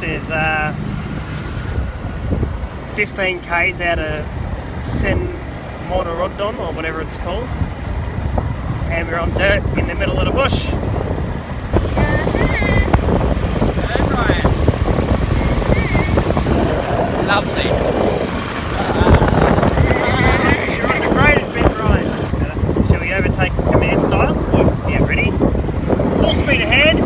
There's 15 k's out of Sen Motorodon or whatever it's called, and we're on dirt in the middle of the bush. Hey Brian. Lovely. You're on the graded bit, Ryan. Shall we overtake command style? Yeah, ready? Full speed ahead.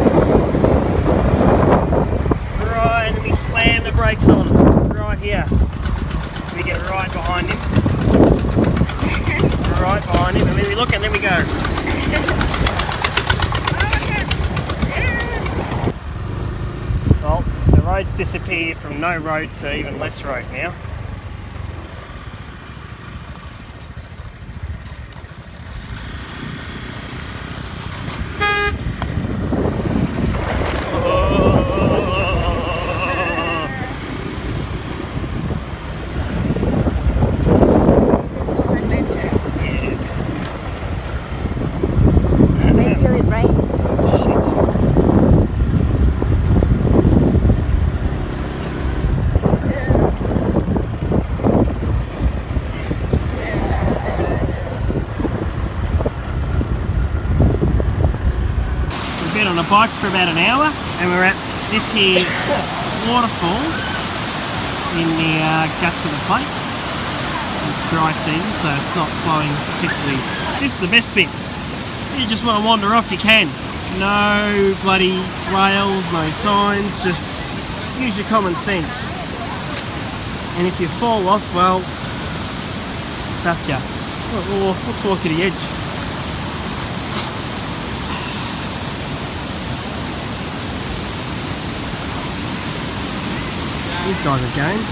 Right, and then we slam the brakes on right here. We get right behind him. Right behind him, and then we look and then we go. Well, the road's disappeared from no road to even less road now. On the bikes for about an hour, and we're at this here waterfall in the guts of the place. It's dry season, so it's not flowing particularly. This is the best bit. You just want to wander off, you can. No bloody rails, no signs, just use your common sense. And if you fall off, well, stuff ya. Or let's walk to the edge. These guys are game.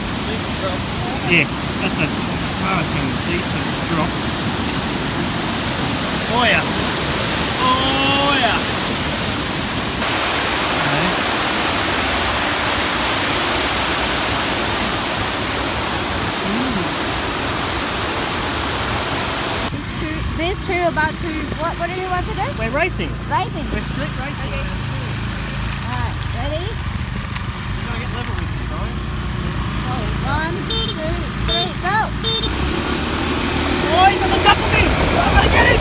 Yeah, that's a fucking decent drop. Oh yeah. Oh yeah. Okay. These two about to, what do you want to do? We're racing. Racing? We're street racing. Okay. Alright, ready? You gotta get level with me, Brian. 1, 2, 3, go! Oh, he's on the top of me! I'm gonna get it!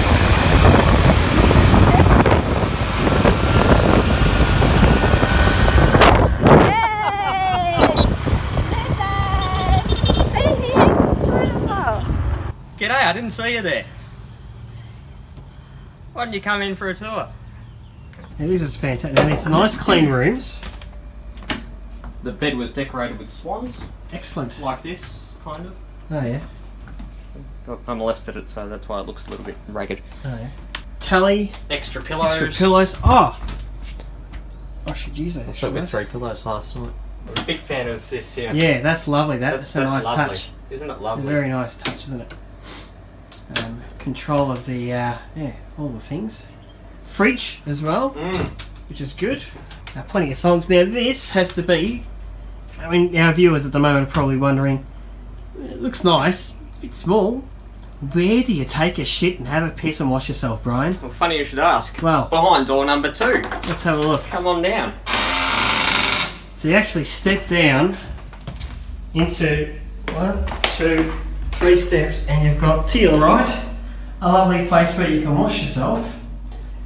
Yay! Listen! See, he's beautiful! G'day, I didn't see you there. Why didn't you come in for a tour? Yeah, this is fantastic. Now, there's nice clean rooms. The bed was decorated with swans. Excellent. Like this, kind of. Oh yeah. I molested it, so that's why it looks a little bit ragged. Oh yeah. Tally. Extra pillows. Extra pillows. Oh! I should use that. I slept with 3 pillows last night. I'm a big fan of this here. Yeah, that's lovely. That's a nice lovely. touch. Isn't it lovely? A very nice touch, isn't it? Control of the, yeah, all the things. Fridge as well, which is good. Plenty of thongs. Now this has to be, I mean, our viewers at the moment are probably wondering, it looks nice, it's a bit small. Where do you take a shit and have a piss and wash yourself, Brian? Well, funny you should ask. Well, behind door number 2. Let's have a look. Come on down. So you actually step down into 1, 2, 3 steps, and you've got to your right a lovely place where you can wash yourself.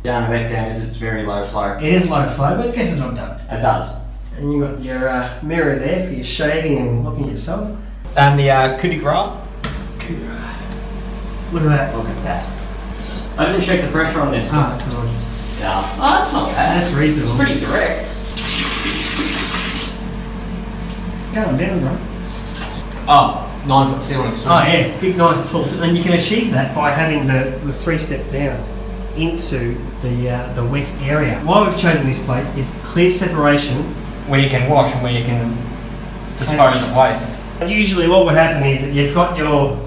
Down a bit down is it's very low flow. It is low flow, but it gets the job done. It does. And you've got your mirror there for your shaving and looking at yourself. And the Kuti Gra. Look at that. Look at that. I didn't check the pressure on this. Ah, that's good. Yeah. Oh, that's not bad. That's reasonable. It's pretty direct. It's going down, bro. Oh, 9-foot ceilings too. Oh yeah, big nice tall. And you can achieve that by having the 3-step down into the wet area. Why we've chosen this place is clear separation. Where you can wash and where you can dispose of waste. Usually what would happen is that you've got your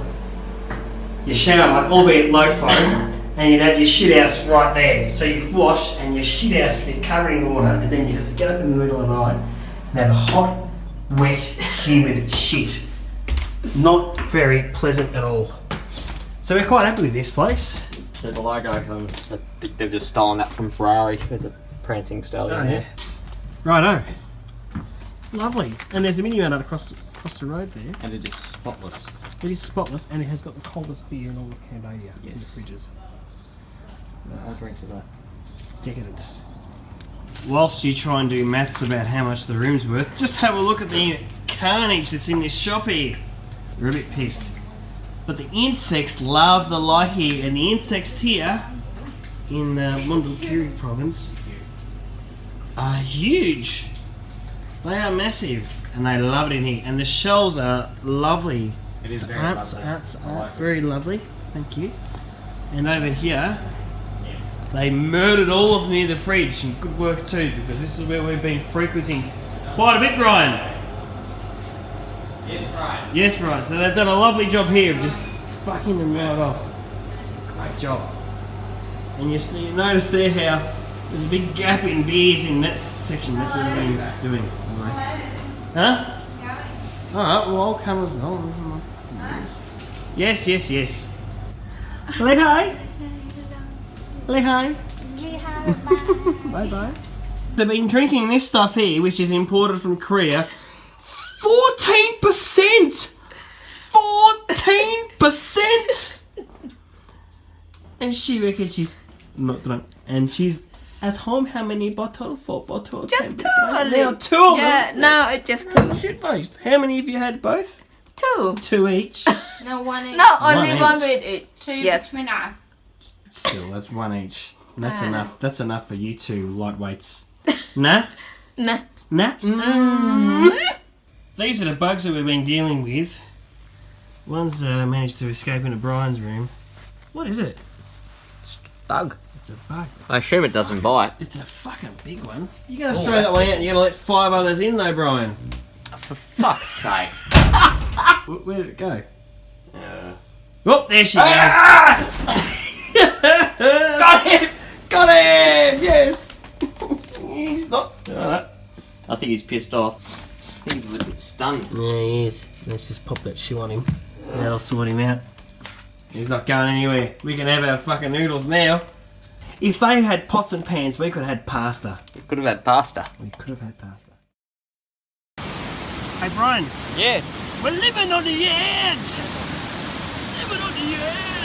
shower, albeit low flow, and you'd have your shit house right there. So you'd wash and your shit house would be covered in water, and then you'd have to get up in the middle of the night and have a hot, wet, humid shit. Not very pleasant at all. So we're quite happy with this place. So the logo, I think they've just stolen that from Ferrari with the prancing stallion. Oh yeah. Righto. Lovely. And there's a mini one across the road there. And it is spotless. It is spotless and it has got the coldest beer in all of Cambodia in the Yes. fridges. I'll drink to that. Decadence. Whilst you try and do maths about how much the room's worth, just have a look at the carnage that's in this shop here. We're a bit pissed. But the insects love the light here, and the insects here in Mondulkiri province are huge. They are massive and they love it in here. And the shells are lovely. It is very Arts, lovely. arts, I like it. very lovely. Thank you. And over here, they murdered all of them near the fridge, and good work too, because this is where we've been frequenting quite a bit, Brian. Yes, Brian. Yes, Brian. So they've done a lovely job here of just fucking them right off. Great job. And you notice there how there's a big gap in beers in that section. That's what we've been doing. Anyway. Huh? Alright, well I'll come as well. Yes, yes, yes. Say hi. Say hi. Bye bye. They've been drinking this stuff here, which is imported from Korea. 14%! 14%! And she reckons she's not drunk. And she's at home, how many bottles? 4 bottles? Just 2 only. only. Now 2 of Yeah, them? no, it's just 2. Shitfaced. How many have you had both? 2. 2 each. No, one each. No, only One one each. with it. Two Yes. between us. Still, that's 1 each. And that's enough. That's enough for you two lightweights. Nah? Nah. Nah? These are the bugs that we've been dealing with. One's managed to escape into Brian's room. What is it? Bug. It's a bug. I assume it doesn't bite. It's a fucking big one. You're going to throw that one out and you're going to let 5 others in though, Brian. For fuck's sake. Where did it go? Oh, there she goes. Got him! Got him! Yes! He's not. Alright. I think he's pissed off. I think he's a little bit stunned. Yeah, he is. Let's just pop that shoe on him. That'll sort him out. He's not going anywhere. We can have our fucking noodles now. If they had pots and pans, we could have had pasta. We could have had pasta. We could have had pasta. Hey Brian, Yes. we're living on the edge! Living on the edge!